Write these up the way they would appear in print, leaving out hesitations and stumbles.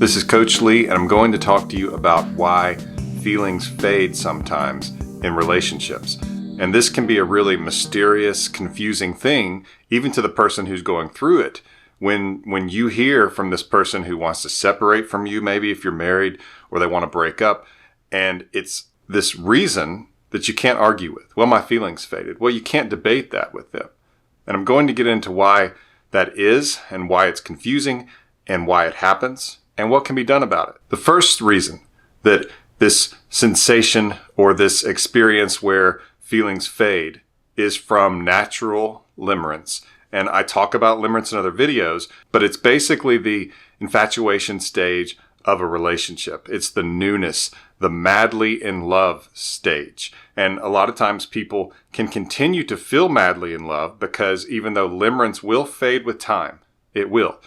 This is Coach Lee, and I'm going to talk to you about why feelings fade sometimes in relationships. And this can be a really mysterious, confusing thing, even to the person who's going through it. When you hear from this person who wants to separate from you, maybe if you're married, or they want to break up, and it's this reason that you can't argue with. Well, my feelings faded. Well, you can't debate that with them. And I'm going to get into why that is, and why it's confusing, and why it happens, and what can be done about it. The first reason that this sensation or this experience where feelings fade is from natural limerence. And I talk about limerence in other videos, but it's basically the infatuation stage of a relationship. It's the newness, the madly in love stage. And a lot of times people can continue to feel madly in love because even though limerence will fade with time, it will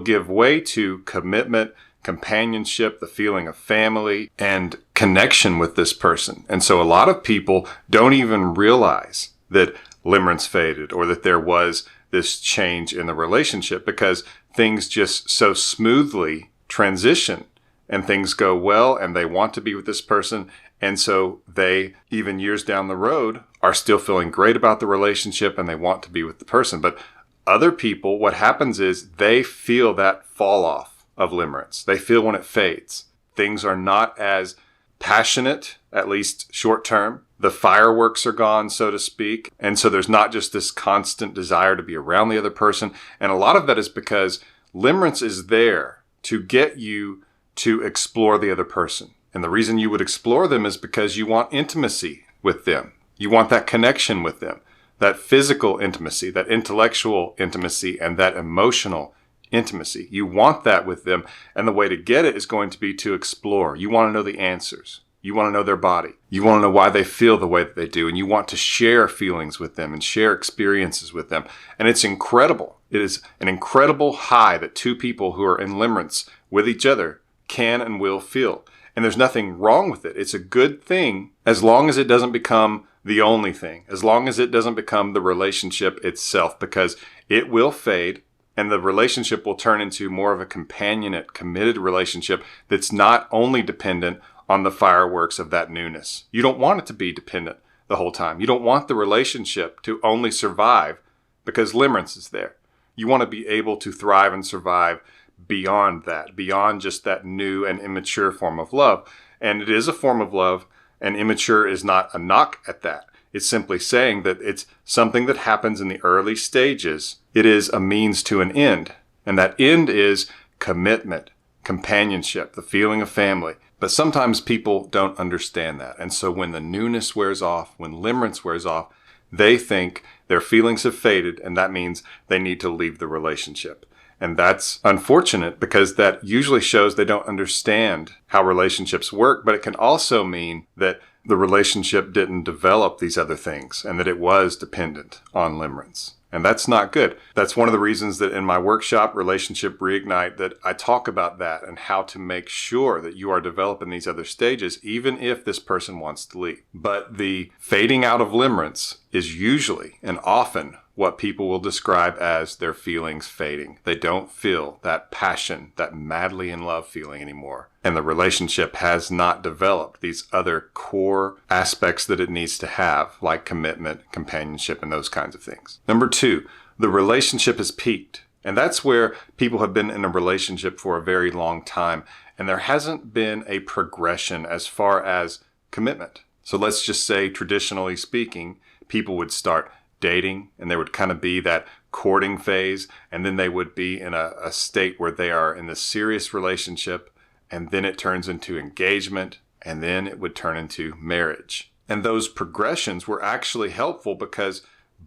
give way to commitment, companionship, the feeling of family, and connection with this person. And so a lot of people don't even realize that limerence faded or that there was this change in the relationship because things just so smoothly transition and things go well and they want to be with this person. And so they, even years down the road, are still feeling great about the relationship and they want to be with the person. But other people, what happens is they feel that fall off of limerence. They feel when it fades. Things are not as passionate, at least short term. The fireworks are gone, so to speak. And so there's not just this constant desire to be around the other person. And a lot of that is because limerence is there to get you to explore the other person. And the reason you would explore them is because you want intimacy with them. You want that connection with them, that physical intimacy, that intellectual intimacy, and that emotional intimacy. You want that with them. And the way to get it is going to be to explore. You want to know the answers. You want to know their body. You want to know why they feel the way that they do. And you want to share feelings with them and share experiences with them. And it's incredible. It is an incredible high that two people who are in limerence with each other can and will feel. And there's nothing wrong with it. It's a good thing as long as it doesn't become the only thing, as long as it doesn't become the relationship itself, because it will fade and the relationship will turn into more of a companionate, committed relationship that's not only dependent on the fireworks of that newness. You don't want it to be dependent the whole time. You don't want the relationship to only survive because limerence is there. You want to be able to thrive and survive beyond that, beyond just that new and immature form of love. And it is a form of love, and immature is not a knock at that. It's simply saying that it's something that happens in the early stages. It is a means to an end. And that end is commitment, companionship, the feeling of family. But sometimes people don't understand that. And so when the newness wears off, when limerence wears off, they think their feelings have faded, and that means they need to leave the relationship. And that's unfortunate because that usually shows they don't understand how relationships work, but it can also mean that the relationship didn't develop these other things and that it was dependent on limerence. And that's not good. That's one of the reasons that in my workshop, Relationship Reignite, that I talk about that and how to make sure that you are developing these other stages, even if this person wants to leave. But the fading out of limerence is usually and often what people will describe as their feelings fading. They don't feel that passion, that madly in love feeling anymore. And the relationship has not developed these other core aspects that it needs to have, like commitment, companionship, and those kinds of things. Number two, the relationship has peaked. And that's where people have been in a relationship for a very long time. And there hasn't been a progression as far as commitment. So let's just say, traditionally speaking, people would start dating, and there would kind of be that courting phase, and then they would be in a state where they are in this serious relationship, and then it turns into engagement, and then it would turn into marriage. And those progressions were actually helpful because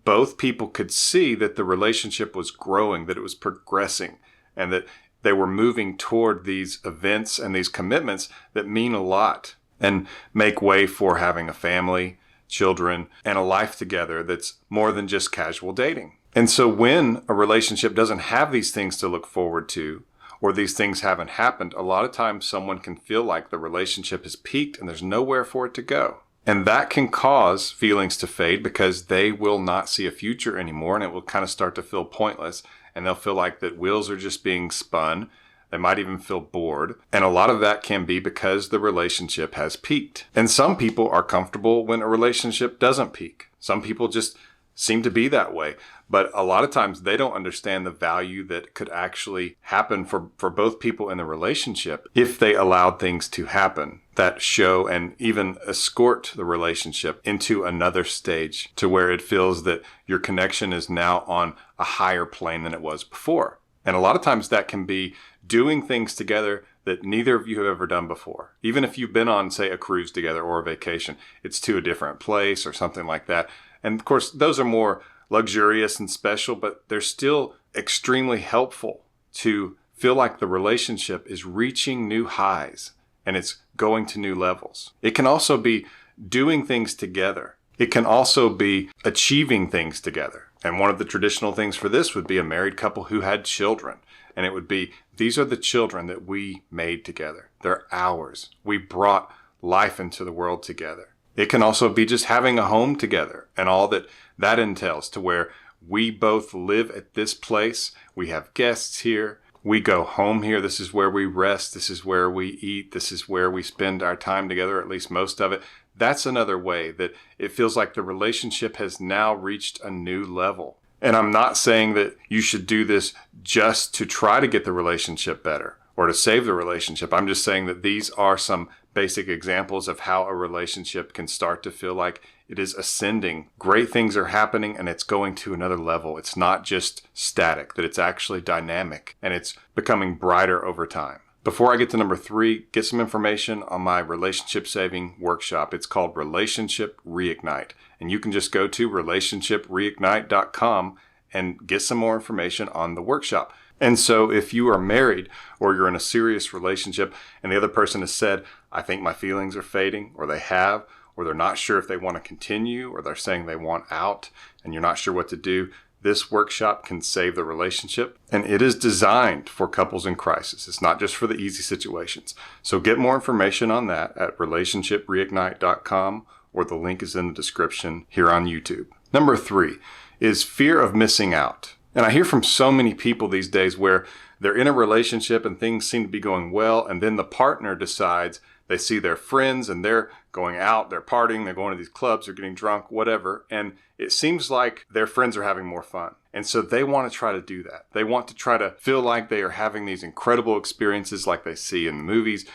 both people could see that the relationship was growing, that it was progressing, and that they were moving toward these events and these commitments that mean a lot and make way for having a family, children, and a life together that's more than just casual dating. And so when a relationship doesn't have these things to look forward to, or these things haven't happened, a lot of times someone can feel like the relationship has peaked and there's nowhere for it to go. And that can cause feelings to fade because they will not see a future anymore, and it will kind of start to feel pointless. And they'll feel like that wheels are just being spun. They might even feel bored. And a lot of that can be because the relationship has peaked. And some people are comfortable when a relationship doesn't peak. Some people just seem to be that way. But a lot of times they don't understand the value that could actually happen for both people in the relationship if they allowed things to happen that show and even escort the relationship into another stage to where it feels that your connection is now on a higher plane than it was before. And a lot of times that can be doing things together that neither of you have ever done before. Even if you've been on, say, a cruise together or a vacation, it's to a different place or something like that. And of course, those are more luxurious and special, but they're still extremely helpful to feel like the relationship is reaching new highs and it's going to new levels. It can also be doing things together. It can also be achieving things together. And one of the traditional things for this would be a married couple who had children. And it would be, these are the children that we made together. They're ours. We brought life into the world together. It can also be just having a home together and all that entails, to where we both live at this place. We have guests here. We go home here. This is where we rest. This is where we eat. This is where we spend our time together, at least most of it. That's another way that it feels like the relationship has now reached a new level. And I'm not saying that you should do this just to try to get the relationship better or to save the relationship. I'm just saying that these are some basic examples of how a relationship can start to feel like it is ascending. Great things are happening and it's going to another level. It's not just static, that it's actually dynamic and it's becoming brighter over time. Before I get to number 3, get some information on my relationship saving workshop. It's called Relationship Reignite. And you can just go to relationshipreignite.com and get some more information on the workshop. And so if you are married or you're in a serious relationship and the other person has said, I think my feelings are fading, or they have, or they're not sure if they want to continue, or they're saying they want out and you're not sure what to do, this workshop can save the relationship. And it is designed for couples in crisis. It's not just for the easy situations. So get more information on that at relationshipreignite.com, or the link is in the description here on YouTube. Number 3 is fear of missing out. And I hear from so many people these days where they're in a relationship and things seem to be going well, and then the partner decides, they see their friends and they're going out, they're partying, they're going to these clubs, they're getting drunk, whatever. And it seems like their friends are having more fun. And so they want to try to do that. They want to try to feel like they are having these incredible experiences like they see in the movies,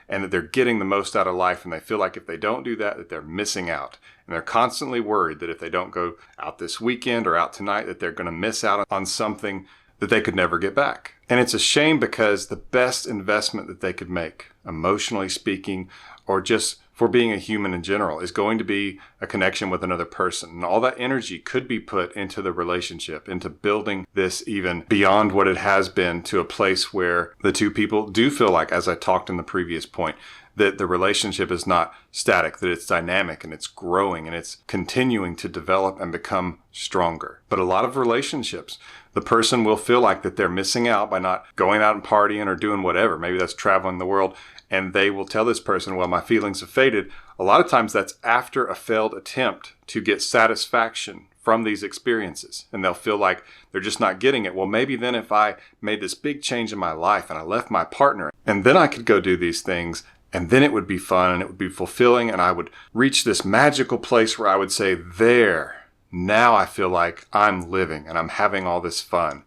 and that they're getting the most out of life. And they feel like if they don't do that, that they're missing out. And they're constantly worried that if they don't go out this weekend or out tonight, that they're going to miss out on something that they could never get back. And it's a shame, because the best investment that they could make, emotionally speaking, or just for being a human in general, is going to be a connection with another person. And all that energy could be put into the relationship, into building this even beyond what it has been, to a place where the two people do feel like, as I talked in the previous point, that the relationship is not static, that it's dynamic and it's growing and it's continuing to develop and become stronger. But a lot of relationships, the person will feel like that they're missing out by not going out and partying or doing whatever. Maybe that's traveling the world. And they will tell this person, well, my feelings have faded. A lot of times that's after a failed attempt to get satisfaction from these experiences. And they'll feel like they're just not getting it. Well, maybe then if I made this big change in my life and I left my partner, and then I could go do these things, and then it would be fun and it would be fulfilling, and I would reach this magical place where I would say, there, now I feel like I'm living and I'm having all this fun.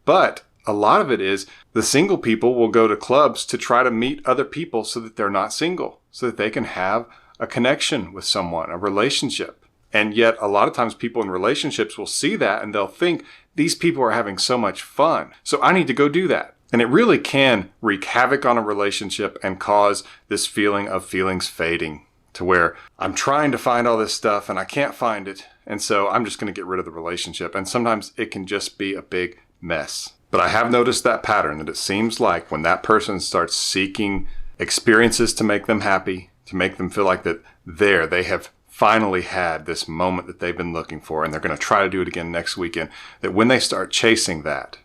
But a lot of it is the single people will go to clubs to try to meet other people so that they're not single, so that they can have a connection with someone, a relationship. And yet a lot of times people in relationships will see that and they'll think, these people are having so much fun, so I need to go do that. And it really can wreak havoc on a relationship and cause this feeling of feelings fading, to where I'm trying to find all this stuff and I can't find it. And so I'm just going to get rid of the relationship. And sometimes it can just be a big mess. But I have noticed that pattern, that it seems like when that person starts seeking experiences to make them happy, to make them feel like that they have finally had this moment that they've been looking for, and they're going to try to do it again next weekend, that when they start chasing that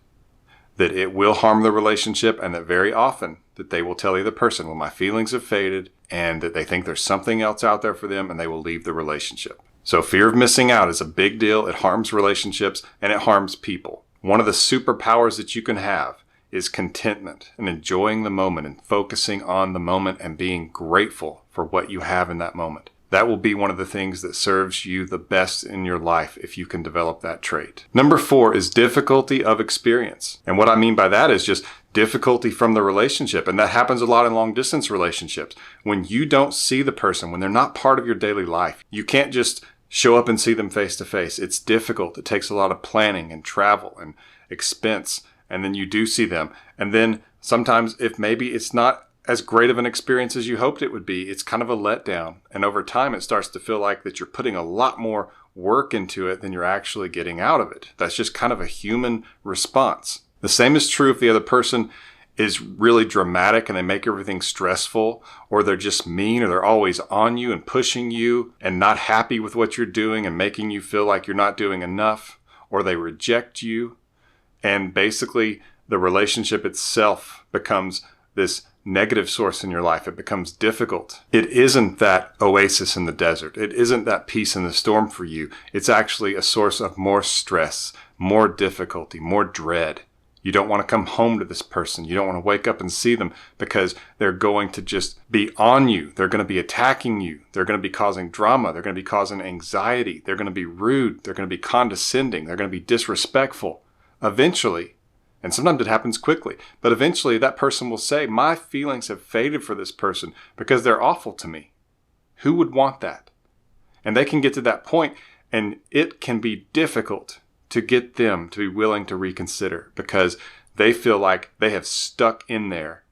it will harm the relationship, and that very often that they will tell the other person, well, my feelings have faded, and that they think there's something else out there for them, and they will leave the relationship. So fear of missing out is a big deal. It harms relationships and it harms people. One of the superpowers that you can have is contentment and enjoying the moment and focusing on the moment and being grateful for what you have in that moment. That will be one of the things that serves you the best in your life if you can develop that trait. Number 4 is difficulty of experience. And what I mean by that is just difficulty from the relationship. And that happens a lot in long distance relationships. When you don't see the person, when they're not part of your daily life, you can't just show up and see them face to face. It's difficult. It takes a lot of planning and travel and expense. And then you do see them. And then sometimes if maybe it's not as great of an experience as you hoped it would be, it's kind of a letdown. And over time, it starts to feel like that you're putting a lot more work into it than you're actually getting out of it. That's just kind of a human response. The same is true if the other person is really dramatic and they make everything stressful, or they're just mean, or they're always on you and pushing you and not happy with what you're doing and making you feel like you're not doing enough, or they reject you. And basically, the relationship itself becomes this negative source in your life. It becomes difficult. It isn't that oasis in the desert. It isn't that peace in the storm for you. It's actually a source of more stress, more difficulty, more dread. You don't want to come home to this person. You don't want to wake up and see them because they're going to just be on you. They're going to be attacking you. They're going to be causing drama. They're going to be causing anxiety. They're going to be rude. They're going to be condescending. They're going to be disrespectful. Eventually, and sometimes it happens quickly, but eventually that person will say, my feelings have faded for this person because they're awful to me. Who would want that? And they can get to that point, and it can be difficult to get them to be willing to reconsider because they feel like they have stuck in there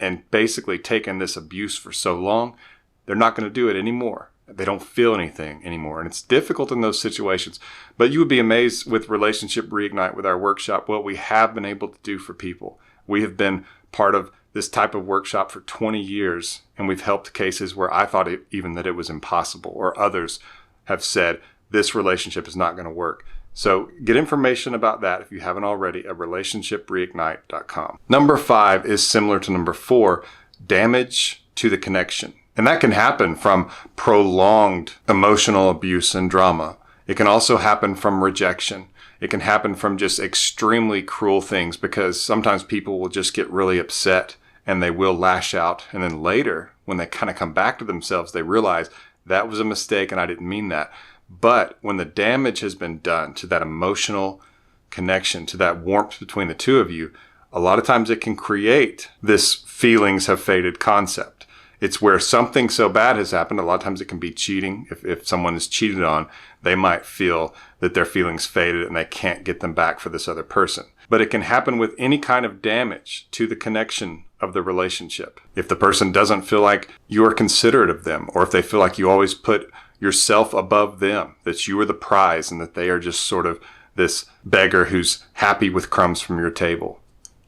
and basically taken this abuse for so long, they're not going to do it anymore. They don't feel anything anymore. And it's difficult in those situations. But you would be amazed with Relationship Reignite, with our workshop, what we have been able to do for people. We have been part of this type of workshop for 20 years, and we've helped cases where I thought even that it was impossible, or others have said, this relationship is not going to work. So get information about that if you haven't already at relationshipreignite.com. Number 5 is similar to number 4, damage to the connection. And that can happen from prolonged emotional abuse and drama. It can also happen from rejection. It can happen from just extremely cruel things, because sometimes people will just get really upset and they will lash out. And then later, when they kind of come back to themselves, they realize that was a mistake and I didn't mean that. But when the damage has been done to that emotional connection, to that warmth between the two of you, a lot of times it can create this feelings have faded concept. It's where something so bad has happened. A lot of times it can be cheating. If someone is cheated on, they might feel that their feelings faded and they can't get them back for this other person. But it can happen with any kind of damage to the connection of the relationship. If the person doesn't feel like you are considerate of them, or if they feel like you always put yourself above them, that you are the prize and that they are just sort of this beggar who's happy with crumbs from your table.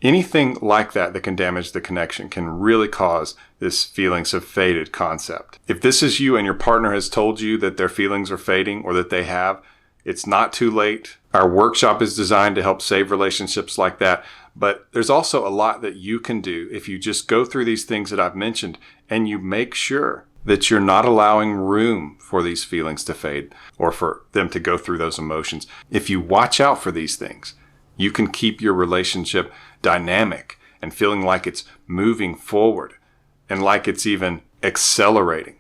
Anything like that that can damage the connection can really cause this feelings have faded concept. If this is you and your partner has told you that their feelings are fading, or that they have, it's not too late. Our workshop is designed to help save relationships like that. But there's also a lot that you can do if you just go through these things that I've mentioned and you make sure that you're not allowing room for these feelings to fade or for them to go through those emotions. If you watch out for these things, you can keep your relationship dynamic and feeling like it's moving forward and like it's even accelerating.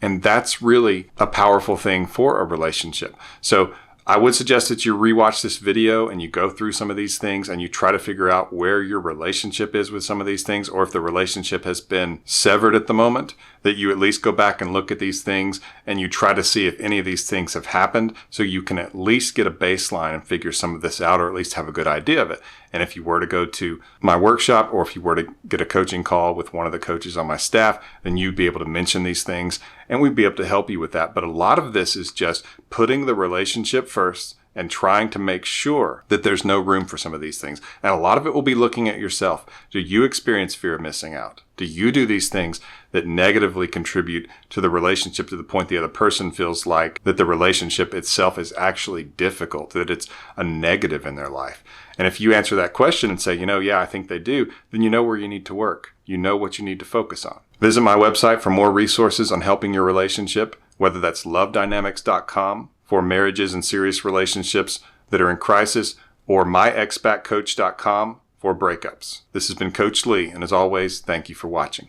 And that's really a powerful thing for a relationship. So I would suggest that you rewatch this video and you go through some of these things and you try to figure out where your relationship is with some of these things, or if the relationship has been severed at the moment, that you at least go back and look at these things and you try to see if any of these things have happened, so you can at least get a baseline and figure some of this out, or at least have a good idea of it. And if you were to go to my workshop, or if you were to get a coaching call with one of the coaches on my staff, then you'd be able to mention these things and we'd be able to help you with that. But a lot of this is just putting the relationship first and trying to make sure that there's no room for some of these things. And a lot of it will be looking at yourself. Do you experience fear of missing out? Do you do these things that negatively contribute to the relationship to the point the other person feels like that the relationship itself is actually difficult, that it's a negative in their life? And if you answer that question and say, yeah, I think they do, then you know where you need to work. You know what you need to focus on. Visit my website for more resources on helping your relationship, whether that's lovedynamics.com for marriages and serious relationships that are in crisis, or myexpatcoach.com for breakups. This has been Coach Lee, and as always, thank you for watching.